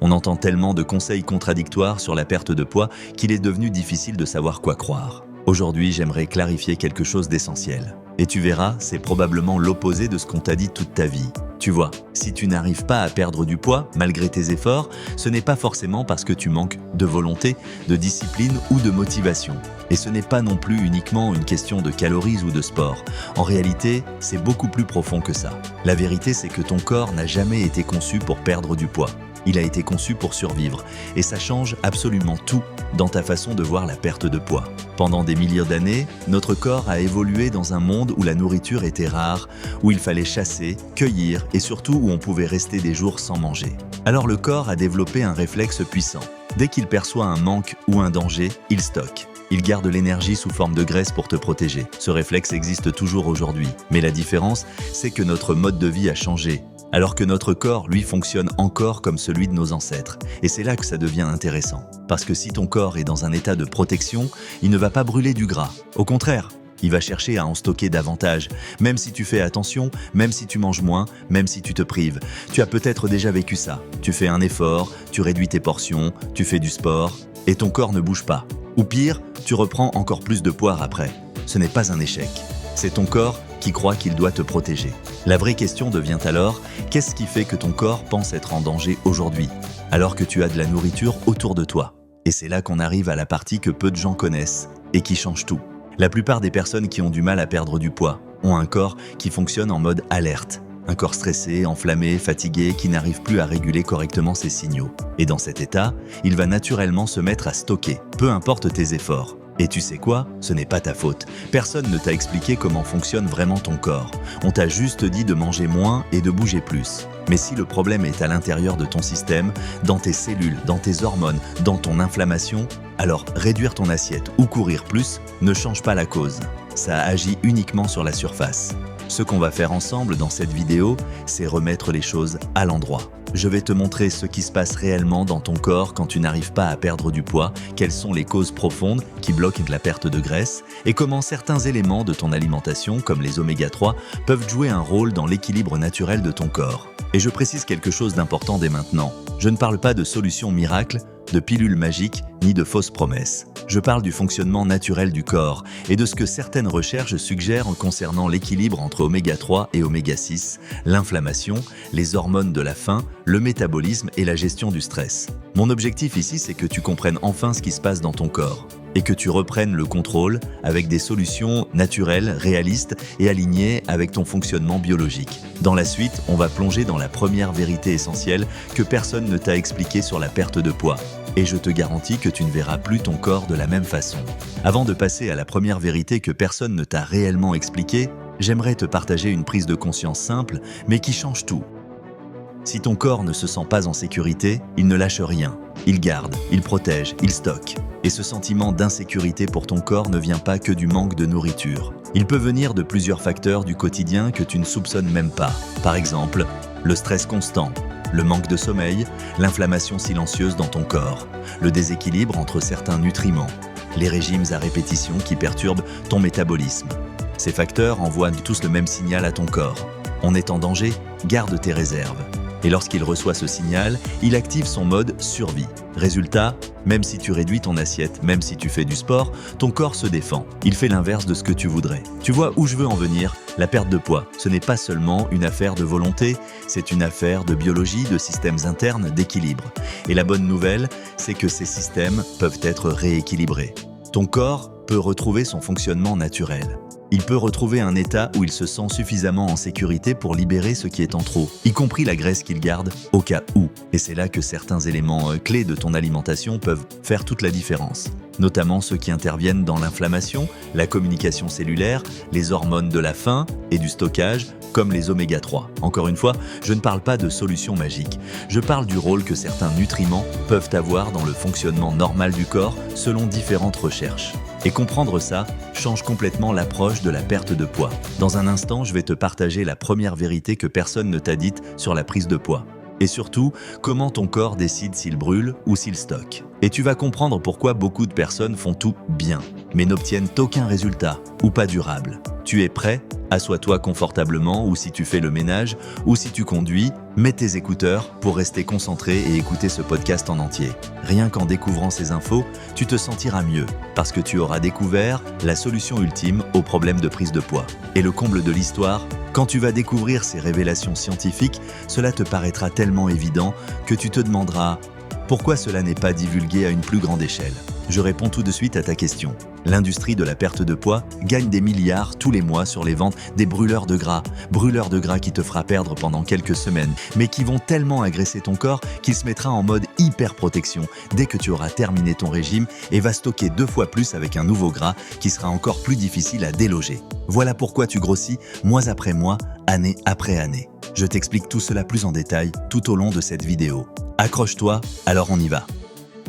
On entend tellement de conseils contradictoires sur la perte de poids qu'il est devenu difficile de savoir quoi croire. Aujourd'hui, j'aimerais clarifier quelque chose d'essentiel. Et tu verras, c'est probablement l'opposé de ce qu'on t'a dit toute ta vie. Tu vois, si tu n'arrives pas à perdre du poids, malgré tes efforts, ce n'est pas forcément parce que tu manques de volonté, de discipline ou de motivation. Et ce n'est pas non plus uniquement une question de calories ou de sport. En réalité, c'est beaucoup plus profond que ça. La vérité, c'est que ton corps n'a jamais été conçu pour perdre du poids. Il a été conçu pour survivre. Et ça change absolument tout dans ta façon de voir la perte de poids. Pendant des milliers d'années, notre corps a évolué dans un monde où la nourriture était rare, où il fallait chasser, cueillir et surtout où on pouvait rester des jours sans manger. Alors le corps a développé un réflexe puissant. Dès qu'il perçoit un manque ou un danger, il stocke. Il garde l'énergie sous forme de graisse pour te protéger. Ce réflexe existe toujours aujourd'hui. Mais la différence, c'est que notre mode de vie a changé. Alors que notre corps, lui, fonctionne encore comme celui de nos ancêtres. Et c'est là que ça devient intéressant. Parce que si ton corps est dans un état de protection, il ne va pas brûler du gras. Au contraire, il va chercher à en stocker davantage. Même si tu fais attention, même si tu manges moins, même si tu te prives. Tu as peut-être déjà vécu ça. Tu fais un effort, tu réduis tes portions, tu fais du sport, et ton corps ne bouge pas. Ou pire, tu reprends encore plus de poids après. Ce n'est pas un échec. C'est ton corps qui croit qu'il doit te protéger. La vraie question devient alors, qu'est-ce qui fait que ton corps pense être en danger aujourd'hui, alors que tu as de la nourriture autour de toi? Et c'est là qu'on arrive à la partie que peu de gens connaissent et qui change tout. La plupart des personnes qui ont du mal à perdre du poids ont un corps qui fonctionne en mode alerte. Un corps stressé, enflammé, fatigué, qui n'arrive plus à réguler correctement ses signaux. Et dans cet état, il va naturellement se mettre à stocker, peu importe tes efforts. Et tu sais quoi? Ce n'est pas ta faute. Personne ne t'a expliqué comment fonctionne vraiment ton corps. On t'a juste dit de manger moins et de bouger plus. Mais si le problème est à l'intérieur de ton système, dans tes cellules, dans tes hormones, dans ton inflammation, alors réduire ton assiette ou courir plus ne change pas la cause. Ça agit uniquement sur la surface. Ce qu'on va faire ensemble dans cette vidéo, c'est remettre les choses à l'endroit. Je vais te montrer ce qui se passe réellement dans ton corps quand tu n'arrives pas à perdre du poids, quelles sont les causes profondes qui bloquent la perte de graisse et comment certains éléments de ton alimentation, comme les oméga 3, peuvent jouer un rôle dans l'équilibre naturel de ton corps. Et je précise quelque chose d'important dès maintenant. Je ne parle pas de solutions miracles, de pilules magiques, ni de fausses promesses. Je parle du fonctionnement naturel du corps et de ce que certaines recherches suggèrent concernant l'équilibre entre oméga 3 et oméga 6, l'inflammation, les hormones de la faim, le métabolisme et la gestion du stress. Mon objectif ici, c'est que tu comprennes enfin ce qui se passe dans ton corps et que tu reprennes le contrôle avec des solutions naturelles, réalistes et alignées avec ton fonctionnement biologique. Dans la suite, on va plonger dans la première vérité essentielle que personne ne t'a expliquée sur la perte de poids. Et je te garantis que tu ne verras plus ton corps de la même façon. Avant de passer à la première vérité que personne ne t'a réellement expliquée, j'aimerais te partager une prise de conscience simple, mais qui change tout. Si ton corps ne se sent pas en sécurité, il ne lâche rien. Il garde, il protège, il stocke. Et ce sentiment d'insécurité pour ton corps ne vient pas que du manque de nourriture. Il peut venir de plusieurs facteurs du quotidien que tu ne soupçonnes même pas. Par exemple, le stress constant, le manque de sommeil, l'inflammation silencieuse dans ton corps, le déséquilibre entre certains nutriments, les régimes à répétition qui perturbent ton métabolisme. Ces facteurs envoient tous le même signal à ton corps. On est en danger, garde tes réserves. Et lorsqu'il reçoit ce signal, il active son mode survie. Résultat, même si tu réduis ton assiette, même si tu fais du sport, ton corps se défend. Il fait l'inverse de ce que tu voudrais. Tu vois où je veux en venir? La perte de poids, ce n'est pas seulement une affaire de volonté, c'est une affaire de biologie, de systèmes internes, d'équilibre. Et la bonne nouvelle, c'est que ces systèmes peuvent être rééquilibrés. Ton corps peut retrouver son fonctionnement naturel. Il peut retrouver un état où il se sent suffisamment en sécurité pour libérer ce qui est en trop, y compris la graisse qu'il garde au cas où. Et c'est là que certains éléments clés de ton alimentation peuvent faire toute la différence. Notamment ceux qui interviennent dans l'inflammation, la communication cellulaire, les hormones de la faim et du stockage, comme les oméga 3. Encore une fois, je ne parle pas de solution magique. Je parle du rôle que certains nutriments peuvent avoir dans le fonctionnement normal du corps selon différentes recherches. Et comprendre ça change complètement l'approche de la perte de poids. Dans un instant, je vais te partager la première vérité que personne ne t'a dite sur la prise de poids. Et surtout, comment ton corps décide s'il brûle ou s'il stocke. Et tu vas comprendre pourquoi beaucoup de personnes font tout bien, mais n'obtiennent aucun résultat ou pas durable. Tu es prêt? Assois-toi confortablement ou si tu fais le ménage ou si tu conduis, mets tes écouteurs pour rester concentré et écouter ce podcast en entier. Rien qu'en découvrant ces infos, tu te sentiras mieux parce que tu auras découvert la solution ultime au problème de prise de poids. Et le comble de l'histoire, quand tu vas découvrir ces révélations scientifiques, cela te paraîtra tellement évident que tu te demanderas pourquoi cela n'est pas divulgué à une plus grande échelle. Je réponds tout de suite à ta question. L'industrie de la perte de poids gagne des milliards tous les mois sur les ventes des brûleurs de gras qui te fera perdre pendant quelques semaines, mais qui vont tellement agresser ton corps qu'il se mettra en mode hyper protection dès que tu auras terminé ton régime et va stocker 2 fois plus avec un nouveau gras qui sera encore plus difficile à déloger. Voilà pourquoi tu grossis mois après mois, année après année. Je t'explique tout cela plus en détail tout au long de cette vidéo. Accroche-toi, alors on y va.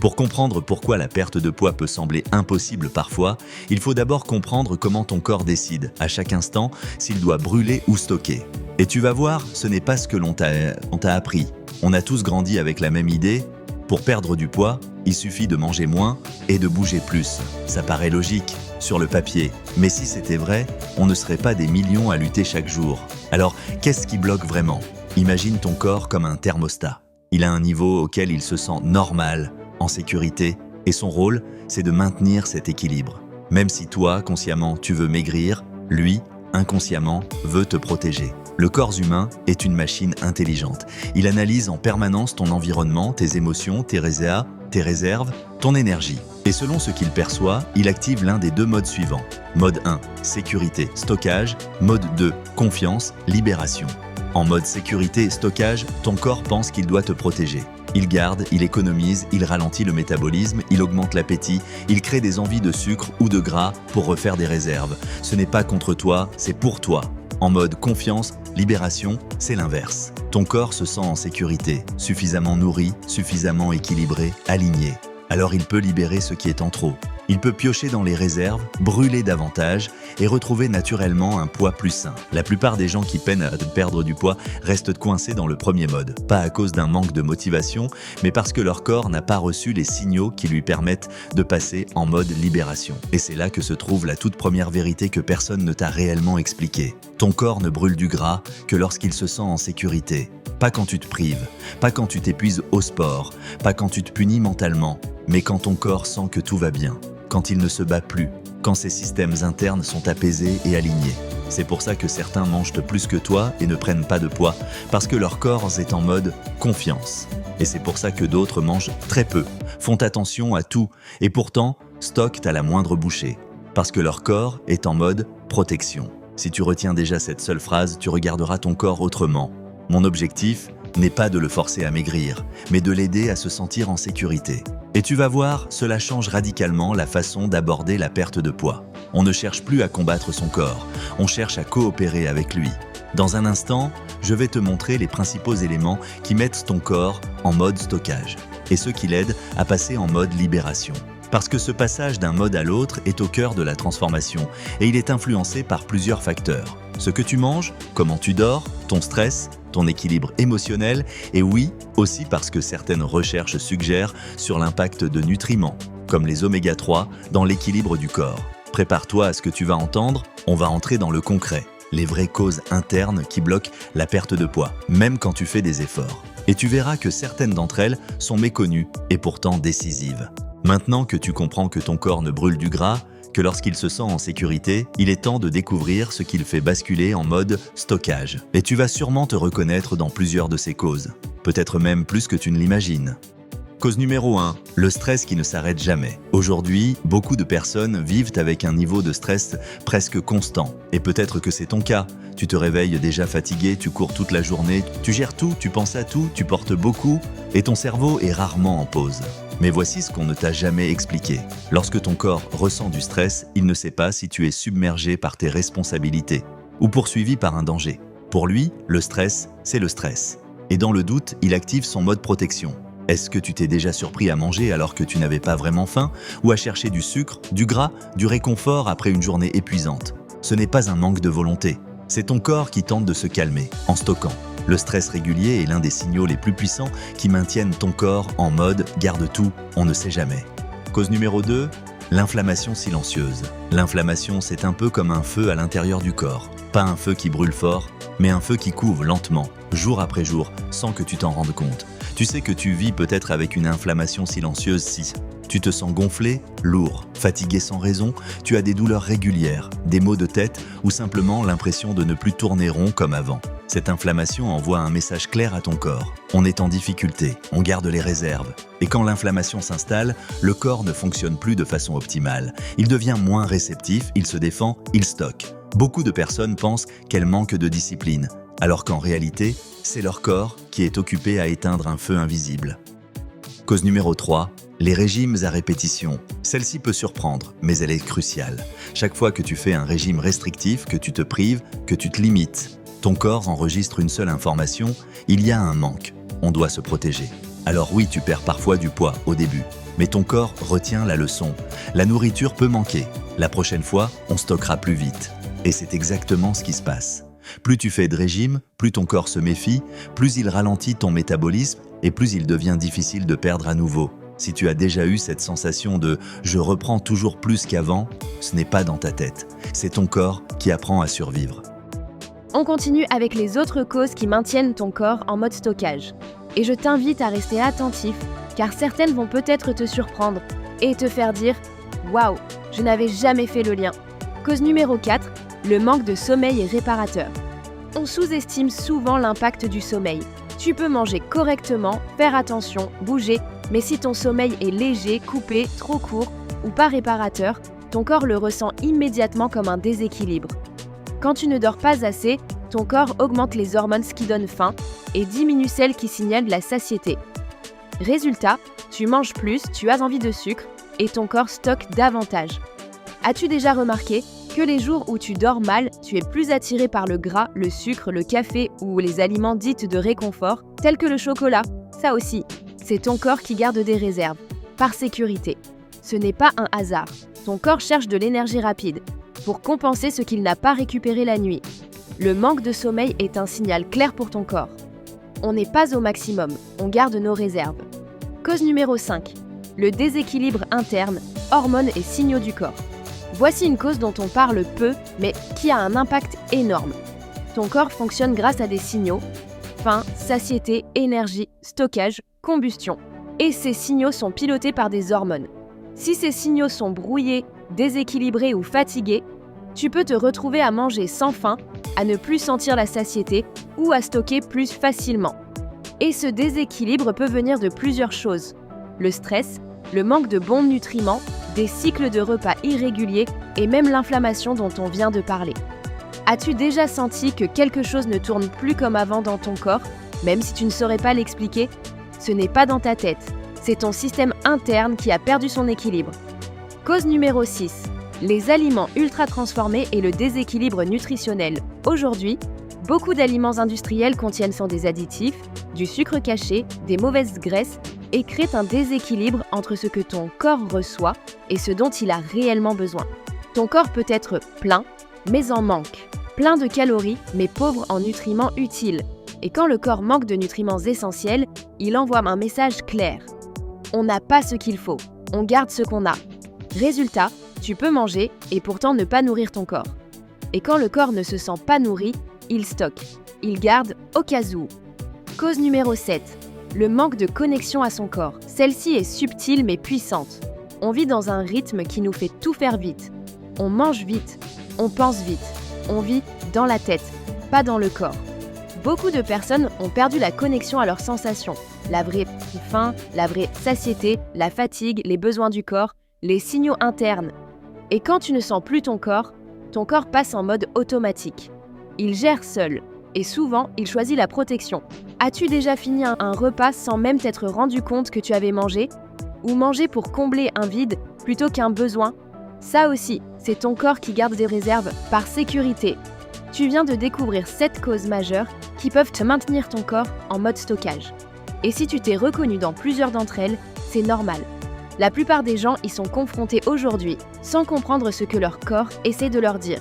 Pour comprendre pourquoi la perte de poids peut sembler impossible parfois, il faut d'abord comprendre comment ton corps décide, à chaque instant, s'il doit brûler ou stocker. Et tu vas voir, ce n'est pas ce que l'on t'a appris. On a tous grandi avec la même idée. Pour perdre du poids, il suffit de manger moins et de bouger plus. Ça paraît logique, sur le papier. Mais si c'était vrai, on ne serait pas des millions à lutter chaque jour. Alors, qu'est-ce qui bloque vraiment ? Imagine ton corps comme un thermostat. Il a un niveau auquel il se sent normal, en sécurité, et son rôle, c'est de maintenir cet équilibre. Même si toi, consciemment, tu veux maigrir, lui, inconsciemment, veut te protéger. Le corps humain est une machine intelligente. Il analyse en permanence ton environnement, tes émotions, tes réserves, ton énergie. Et selon ce qu'il perçoit, il active l'un des 2 modes suivants. Mode 1, sécurité, stockage. Mode 2, confiance, libération. En mode sécurité et stockage, ton corps pense qu'il doit te protéger. Il garde, il économise, il ralentit le métabolisme, il augmente l'appétit, il crée des envies de sucre ou de gras pour refaire des réserves. Ce n'est pas contre toi, c'est pour toi. En mode confiance, libération, c'est l'inverse. Ton corps se sent en sécurité, suffisamment nourri, suffisamment équilibré, aligné. Alors il peut libérer ce qui est en trop. Il peut piocher dans les réserves, brûler davantage et retrouver naturellement un poids plus sain. La plupart des gens qui peinent à perdre du poids restent coincés dans le premier mode. Pas à cause d'un manque de motivation, mais parce que leur corps n'a pas reçu les signaux qui lui permettent de passer en mode libération. Et c'est là que se trouve la toute première vérité que personne ne t'a réellement expliquée. Ton corps ne brûle du gras que lorsqu'il se sent en sécurité. Pas quand tu te prives, pas quand tu t'épuises au sport, pas quand tu te punis mentalement, mais quand ton corps sent que tout va bien, quand il ne se bat plus, quand ses systèmes internes sont apaisés et alignés. C'est pour ça que certains mangent plus que toi et ne prennent pas de poids, parce que leur corps est en mode confiance. Et c'est pour ça que d'autres mangent très peu, font attention à tout, et pourtant stockent à la moindre bouchée, parce que leur corps est en mode protection. Si tu retiens déjà cette seule phrase, tu regarderas ton corps autrement. Mon objectif n'est pas de le forcer à maigrir, mais de l'aider à se sentir en sécurité. Et tu vas voir, cela change radicalement la façon d'aborder la perte de poids. On ne cherche plus à combattre son corps, on cherche à coopérer avec lui. Dans un instant, je vais te montrer les principaux éléments qui mettent ton corps en mode stockage et ceux qui l'aident à passer en mode libération. Parce que ce passage d'un mode à l'autre est au cœur de la transformation et il est influencé par plusieurs facteurs. Ce que tu manges, comment tu dors, ton stress, ton équilibre émotionnel et oui, aussi parce que certaines recherches suggèrent sur l'impact de nutriments, comme les oméga 3, dans l'équilibre du corps. Prépare-toi à ce que tu vas entendre, on va entrer dans le concret, les vraies causes internes qui bloquent la perte de poids, même quand tu fais des efforts. Et tu verras que certaines d'entre elles sont méconnues et pourtant décisives. Maintenant que tu comprends que ton corps ne brûle du gras, que lorsqu'il se sent en sécurité, il est temps de découvrir ce qui le fait basculer en mode stockage. Et tu vas sûrement te reconnaître dans plusieurs de ces causes, peut-être même plus que tu ne l'imagines. Cause numéro 1, le stress qui ne s'arrête jamais. Aujourd'hui, beaucoup de personnes vivent avec un niveau de stress presque constant. Et peut-être que c'est ton cas. Tu te réveilles déjà fatigué, tu cours toute la journée, tu gères tout, tu penses à tout, tu portes beaucoup, et ton cerveau est rarement en pause. Mais voici ce qu'on ne t'a jamais expliqué. Lorsque ton corps ressent du stress, il ne sait pas si tu es submergé par tes responsabilités ou poursuivi par un danger. Pour lui, le stress, c'est le stress. Et dans le doute, il active son mode protection. Est-ce que tu t'es déjà surpris à manger alors que tu n'avais pas vraiment faim ou à chercher du sucre, du gras, du réconfort après une journée épuisante? Ce n'est pas un manque de volonté. C'est ton corps qui tente de se calmer en stockant. Le stress régulier est l'un des signaux les plus puissants qui maintiennent ton corps en mode « garde tout, on ne sait jamais ». Cause numéro 2, L'inflammation silencieuse. L'inflammation, c'est un peu comme un feu à l'intérieur du corps. Pas un feu qui brûle fort, mais un feu qui couve lentement, jour après jour, sans que tu t'en rendes compte. Tu sais que tu vis peut-être avec une inflammation silencieuse si tu te sens gonflé, lourd, fatigué sans raison, tu as des douleurs régulières, des maux de tête ou simplement l'impression de ne plus tourner rond comme avant. Cette inflammation envoie un message clair à ton corps. On est en difficulté, on garde les réserves. Et quand l'inflammation s'installe, le corps ne fonctionne plus de façon optimale. Il devient moins réceptif, il se défend, il stocke. Beaucoup de personnes pensent qu'elles manquent de discipline, alors qu'en réalité, c'est leur corps qui est occupé à éteindre un feu invisible. Cause numéro 3, les régimes à répétition. Celle-ci peut surprendre, mais elle est cruciale. Chaque fois que tu fais un régime restrictif, que tu te prives, que tu te limites, ton corps enregistre une seule information, il y a un manque, on doit se protéger. Alors oui, tu perds parfois du poids au début, mais ton corps retient la leçon. La nourriture peut manquer, la prochaine fois, on stockera plus vite. Et c'est exactement ce qui se passe. Plus tu fais de régime, plus ton corps se méfie, plus il ralentit ton métabolisme et plus il devient difficile de perdre à nouveau. Si tu as déjà eu cette sensation de « je reprends toujours plus qu'avant », ce n'est pas dans ta tête, c'est ton corps qui apprend à survivre. On continue avec les autres causes qui maintiennent ton corps en mode stockage. Et je t'invite à rester attentif, car certaines vont peut-être te surprendre et te faire dire « Waouh, je n'avais jamais fait le lien ». Cause numéro 4, le manque de sommeil est réparateur. On sous-estime souvent l'impact du sommeil. Tu peux manger correctement, faire attention, bouger, mais si ton sommeil est léger, coupé, trop court ou pas réparateur, ton corps le ressent immédiatement comme un déséquilibre. Quand tu ne dors pas assez, ton corps augmente les hormones qui donnent faim et diminue celles qui signalent la satiété. Résultat, tu manges plus, tu as envie de sucre et ton corps stocke davantage. As-tu déjà remarqué que les jours où tu dors mal, tu es plus attiré par le gras, le sucre, le café ou les aliments dits de réconfort, tels que le chocolat? Ça aussi, c'est ton corps qui garde des réserves, par sécurité. Ce n'est pas un hasard. Ton corps cherche de l'énergie rapide pour compenser ce qu'il n'a pas récupéré la nuit. Le manque de sommeil est un signal clair pour ton corps. On n'est pas au maximum, on garde nos réserves. Cause numéro 5. Le déséquilibre interne, hormones et signaux du corps. Voici une cause dont on parle peu, mais qui a un impact énorme. Ton corps fonctionne grâce à des signaux, faim, satiété, énergie, stockage, combustion. Et ces signaux sont pilotés par des hormones. Si ces signaux sont brouillés, déséquilibrés ou fatigués, tu peux te retrouver à manger sans faim, à ne plus sentir la satiété ou à stocker plus facilement. Et ce déséquilibre peut venir de plusieurs choses. Le stress, le manque de bons nutriments, des cycles de repas irréguliers et même l'inflammation dont on vient de parler. As-tu déjà senti que quelque chose ne tourne plus comme avant dans ton corps, même si tu ne saurais pas l'expliquer? Ce n'est pas dans ta tête, c'est ton système interne qui a perdu son équilibre. Cause numéro 6. Les aliments ultra transformés et le déséquilibre nutritionnel. Aujourd'hui, beaucoup d'aliments industriels contiennent sans des additifs, du sucre caché, des mauvaises graisses et créent un déséquilibre entre ce que ton corps reçoit et ce dont il a réellement besoin. Ton corps peut être plein, mais en manque. Plein de calories, mais pauvre en nutriments utiles. Et quand le corps manque de nutriments essentiels, il envoie un message clair. On n'a pas ce qu'il faut, on garde ce qu'on a. Résultat, tu peux manger et pourtant ne pas nourrir ton corps. Et quand le corps ne se sent pas nourri, il stocke. Il garde au cas où. Cause numéro 7. Le manque de connexion à son corps. Celle-ci est subtile mais puissante. On vit dans un rythme qui nous fait tout faire vite. On mange vite, on pense vite, on vit dans la tête, pas dans le corps. Beaucoup de personnes ont perdu la connexion à leurs sensations. La vraie faim, la vraie satiété, la fatigue, les besoins du corps, les signaux internes. Et quand tu ne sens plus ton corps passe en mode automatique. Il gère seul. Et souvent, il choisit la protection. As-tu déjà fini un repas sans même t'être rendu compte que tu avais mangé? Ou mangé pour combler un vide plutôt qu'un besoin? Ça aussi, c'est ton corps qui garde des réserves par sécurité. Tu viens de découvrir 7 causes majeures qui peuvent te maintenir ton corps en mode stockage. Et si tu t'es reconnu dans plusieurs d'entre elles, c'est normal. La plupart des gens y sont confrontés aujourd'hui, sans comprendre ce que leur corps essaie de leur dire.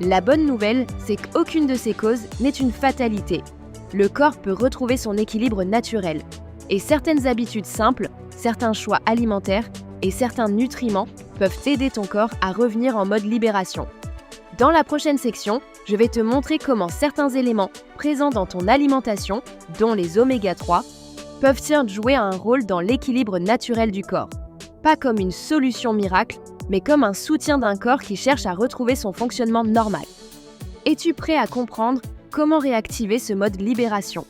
La bonne nouvelle, c'est qu'aucune de ces causes n'est une fatalité. Le corps peut retrouver son équilibre naturel. Et certaines habitudes simples, certains choix alimentaires et certains nutriments peuvent aider ton corps à revenir en mode libération. Dans la prochaine section, je vais te montrer comment certains éléments présents dans ton alimentation, dont les oméga 3, peuvent jouer un rôle dans l'équilibre naturel du corps. Pas comme une solution miracle, mais comme un soutien d'un corps qui cherche à retrouver son fonctionnement normal. Es-tu prêt à comprendre comment réactiver ce mode libération ?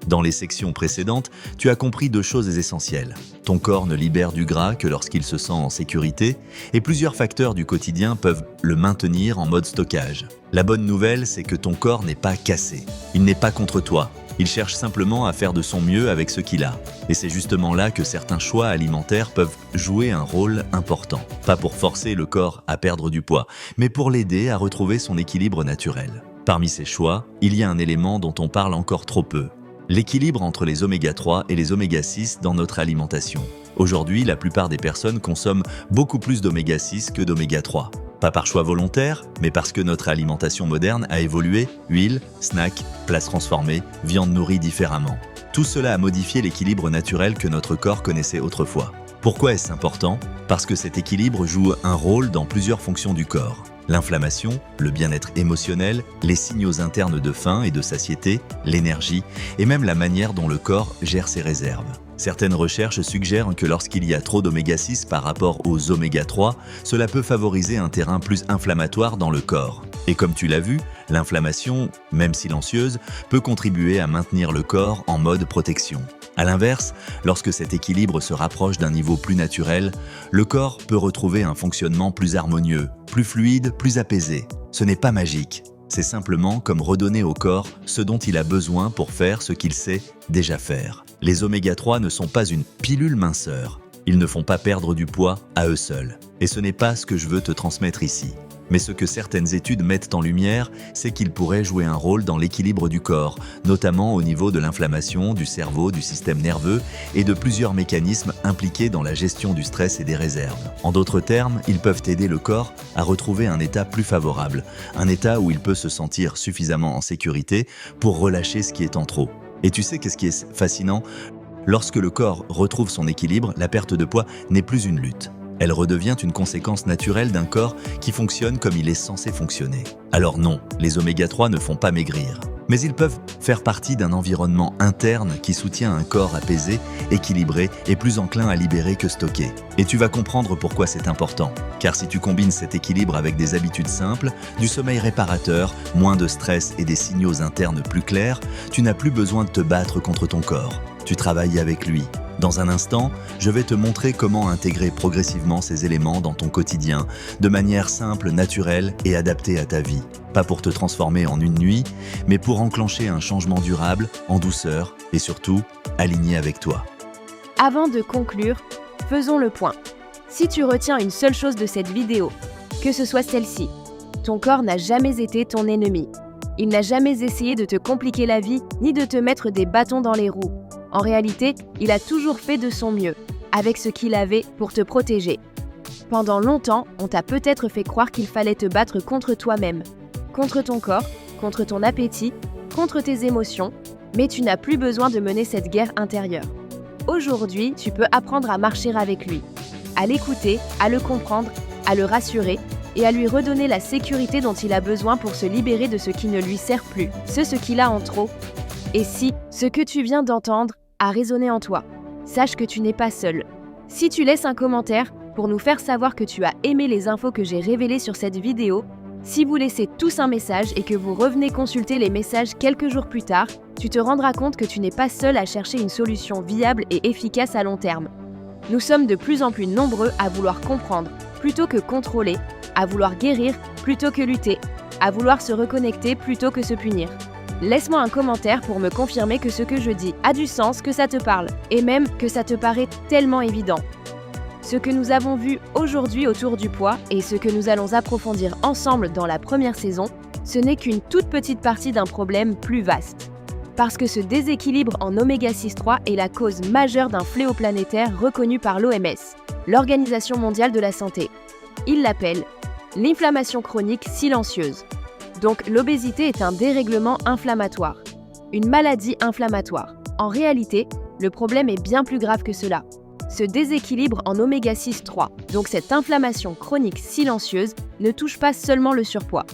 Dans les sections précédentes, tu as compris 2 choses essentielles. Ton corps ne libère du gras que lorsqu'il se sent en sécurité et plusieurs facteurs du quotidien peuvent le maintenir en mode stockage. La bonne nouvelle, c'est que ton corps n'est pas cassé. Il n'est pas contre toi. Il cherche simplement à faire de son mieux avec ce qu'il a. Et c'est justement là que certains choix alimentaires peuvent jouer un rôle important. Pas pour forcer le corps à perdre du poids, mais pour l'aider à retrouver son équilibre naturel. Parmi ces choix, il y a un élément dont on parle encore trop peu. L'équilibre entre les oméga 3 et les oméga 6 dans notre alimentation. Aujourd'hui, la plupart des personnes consomment beaucoup plus d'oméga 6 que d'oméga 3. Pas par choix volontaire, mais parce que notre alimentation moderne a évolué, huile, snacks, plats transformés, viande nourrie différemment. Tout cela a modifié l'équilibre naturel que notre corps connaissait autrefois. Pourquoi est-ce important ? Parce que cet équilibre joue un rôle dans plusieurs fonctions du corps. L'inflammation, le bien-être émotionnel, les signaux internes de faim et de satiété, l'énergie et même la manière dont le corps gère ses réserves. Certaines recherches suggèrent que lorsqu'il y a trop d'oméga 6 par rapport aux oméga 3, cela peut favoriser un terrain plus inflammatoire dans le corps. Et comme tu l'as vu, l'inflammation, même silencieuse, peut contribuer à maintenir le corps en mode protection. A l'inverse, lorsque cet équilibre se rapproche d'un niveau plus naturel, le corps peut retrouver un fonctionnement plus harmonieux, plus fluide, plus apaisé. Ce n'est pas magique, c'est simplement comme redonner au corps ce dont il a besoin pour faire ce qu'il sait déjà faire. Les oméga 3 ne sont pas une pilule minceur. Ils ne font pas perdre du poids à eux seuls. Et ce n'est pas ce que je veux te transmettre ici. Mais ce que certaines études mettent en lumière, c'est qu'ils pourraient jouer un rôle dans l'équilibre du corps, notamment au niveau de l'inflammation, du cerveau, du système nerveux et de plusieurs mécanismes impliqués dans la gestion du stress et des réserves. En d'autres termes, ils peuvent aider le corps à retrouver un état plus favorable, un état où il peut se sentir suffisamment en sécurité pour relâcher ce qui est en trop. Et tu sais qu'est-ce qui est fascinant ? Lorsque le corps retrouve son équilibre, la perte de poids n'est plus une lutte. Elle redevient une conséquence naturelle d'un corps qui fonctionne comme il est censé fonctionner. Alors non, les oméga 3 ne font pas maigrir. Mais ils peuvent faire partie d'un environnement interne qui soutient un corps apaisé, équilibré et plus enclin à libérer que stocker. Et tu vas comprendre pourquoi c'est important. Car si tu combines cet équilibre avec des habitudes simples, du sommeil réparateur, moins de stress et des signaux internes plus clairs, tu n'as plus besoin de te battre contre ton corps. Tu travailles avec lui. Dans un instant, je vais te montrer comment intégrer progressivement ces éléments dans ton quotidien, de manière simple, naturelle et adaptée à ta vie. Pas pour te transformer en une nuit, mais pour enclencher un changement durable, en douceur et surtout, aligné avec toi. Avant de conclure, faisons le point. Si tu retiens une seule chose de cette vidéo, que ce soit celle-ci, ton corps n'a jamais été ton ennemi. Il n'a jamais essayé de te compliquer la vie, ni de te mettre des bâtons dans les roues. En réalité, il a toujours fait de son mieux, avec ce qu'il avait pour te protéger. Pendant longtemps, on t'a peut-être fait croire qu'il fallait te battre contre toi-même, contre ton corps, contre ton appétit, contre tes émotions, mais tu n'as plus besoin de mener cette guerre intérieure. Aujourd'hui, tu peux apprendre à marcher avec lui, à l'écouter, à le comprendre, à le rassurer et à lui redonner la sécurité dont il a besoin pour se libérer de ce qui ne lui sert plus, ce qu'il a en trop. Et si ce que tu viens d'entendre a résonné en toi, sache que tu n'es pas seul. Si tu laisses un commentaire pour nous faire savoir que tu as aimé les infos que j'ai révélées sur cette vidéo, si vous laissez tous un message et que vous revenez consulter les messages quelques jours plus tard, tu te rendras compte que tu n'es pas seul à chercher une solution viable et efficace à long terme. Nous sommes de plus en plus nombreux à vouloir comprendre plutôt que contrôler, à vouloir guérir plutôt que lutter, à vouloir se reconnecter plutôt que se punir. Laisse-moi un commentaire pour me confirmer que ce que je dis a du sens, que ça te parle, et même que ça te paraît tellement évident. Ce que nous avons vu aujourd'hui autour du poids et ce que nous allons approfondir ensemble dans la première saison, ce n'est qu'une toute petite partie d'un problème plus vaste. Parce que ce déséquilibre en oméga 6-3 est la cause majeure d'un fléau planétaire reconnu par l'OMS, l'Organisation mondiale de la santé. Il l'appelle l'inflammation chronique silencieuse. Donc l'obésité est un dérèglement inflammatoire, une maladie inflammatoire. En réalité, le problème est bien plus grave que cela. se déséquilibre en oméga 6,3. Donc cette inflammation chronique silencieuse ne touche pas seulement le surpoids.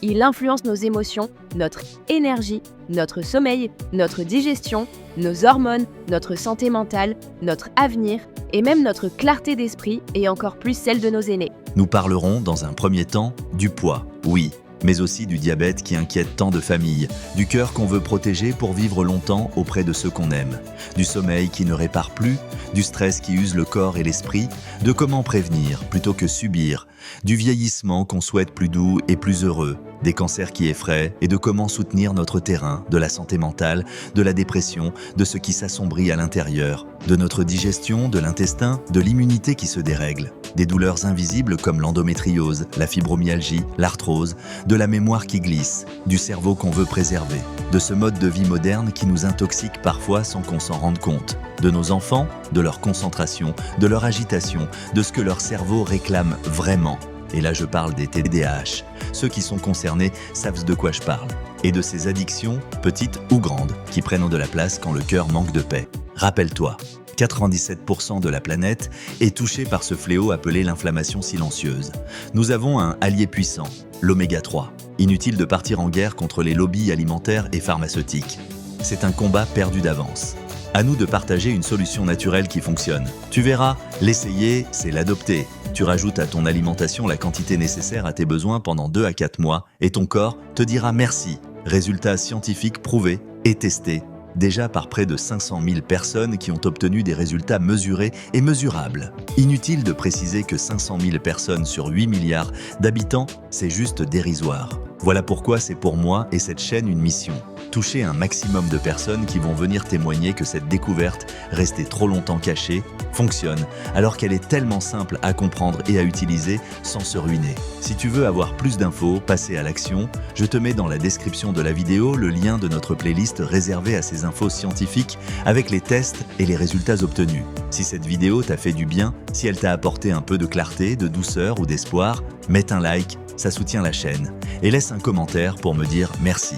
Il influence nos émotions, notre énergie, notre sommeil, notre digestion, nos hormones, notre santé mentale, notre avenir et même notre clarté d'esprit et encore plus celle de nos aînés. Nous parlerons dans un premier temps du poids, oui, mais aussi du diabète qui inquiète tant de familles, du cœur qu'on veut protéger pour vivre longtemps auprès de ceux qu'on aime, du sommeil qui ne répare plus, du stress qui use le corps et l'esprit, de comment prévenir plutôt que subir, du vieillissement qu'on souhaite plus doux et plus heureux, des cancers qui effraient et de comment soutenir notre terrain, de la santé mentale, de la dépression, de ce qui s'assombrit à l'intérieur, de notre digestion, de l'intestin, de l'immunité qui se dérègle, des douleurs invisibles comme l'endométriose, la fibromyalgie, l'arthrose, de la mémoire qui glisse, du cerveau qu'on veut préserver, de ce mode de vie moderne qui nous intoxique parfois sans qu'on s'en rende compte, de nos enfants, de leur concentration, de leur agitation, de ce que leur cerveau réclame vraiment. Et là je parle des TDAH. Ceux qui sont concernés savent de quoi je parle. Et de ces addictions, petites ou grandes, qui prennent de la place quand le cœur manque de paix. Rappelle-toi, 97% de la planète est touchée par ce fléau appelé l'inflammation silencieuse. Nous avons un allié puissant, l'oméga 3. Inutile de partir en guerre contre les lobbies alimentaires et pharmaceutiques. C'est un combat perdu d'avance. À nous de partager une solution naturelle qui fonctionne. Tu verras, l'essayer, c'est l'adopter. Tu rajoutes à ton alimentation la quantité nécessaire à tes besoins pendant 2 à 4 mois et ton corps te dira merci. Résultats scientifiques prouvés et testés, déjà par près de 500 000 personnes qui ont obtenu des résultats mesurés et mesurables. Inutile de préciser que 500 000 personnes sur 8 milliards d'habitants, c'est juste dérisoire. Voilà pourquoi c'est pour moi et cette chaîne une mission. Toucher un maximum de personnes qui vont venir témoigner que cette découverte, restée trop longtemps cachée, fonctionne, alors qu'elle est tellement simple à comprendre et à utiliser sans se ruiner. Si tu veux avoir plus d'infos, passer à l'action, je te mets dans la description de la vidéo le lien de notre playlist réservée à ces infos scientifiques avec les tests et les résultats obtenus. Si cette vidéo t'a fait du bien, si elle t'a apporté un peu de clarté, de douceur ou d'espoir, mets un like, ça soutient la chaîne, et laisse un commentaire pour me dire merci.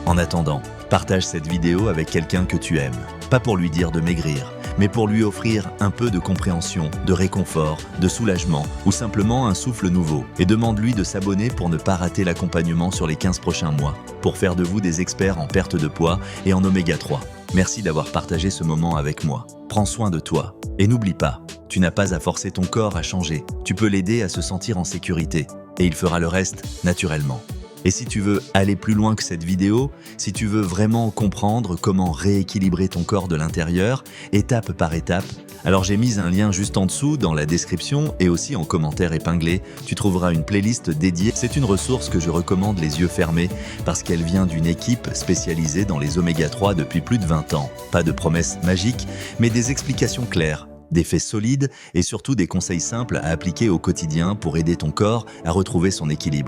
En attendant, partage cette vidéo avec quelqu'un que tu aimes, pas pour lui dire de maigrir, mais pour lui offrir un peu de compréhension, de réconfort, de soulagement ou simplement un souffle nouveau. Et demande-lui de s'abonner pour ne pas rater l'accompagnement sur les 15 prochains mois, pour faire de vous des experts en perte de poids et en oméga 3. Merci d'avoir partagé ce moment avec moi. Prends soin de toi. Et n'oublie pas, tu n'as pas à forcer ton corps à changer. Tu peux l'aider à se sentir en sécurité. Et il fera le reste naturellement. Et si tu veux aller plus loin que cette vidéo, si tu veux vraiment comprendre comment rééquilibrer ton corps de l'intérieur, étape par étape, alors j'ai mis un lien juste en dessous dans la description et aussi en commentaire épinglé, tu trouveras une playlist dédiée. C'est une ressource que je recommande les yeux fermés parce qu'elle vient d'une équipe spécialisée dans les oméga 3 depuis plus de 20 ans. Pas de promesses magiques, mais des explications claires, des faits solides et surtout des conseils simples à appliquer au quotidien pour aider ton corps à retrouver son équilibre.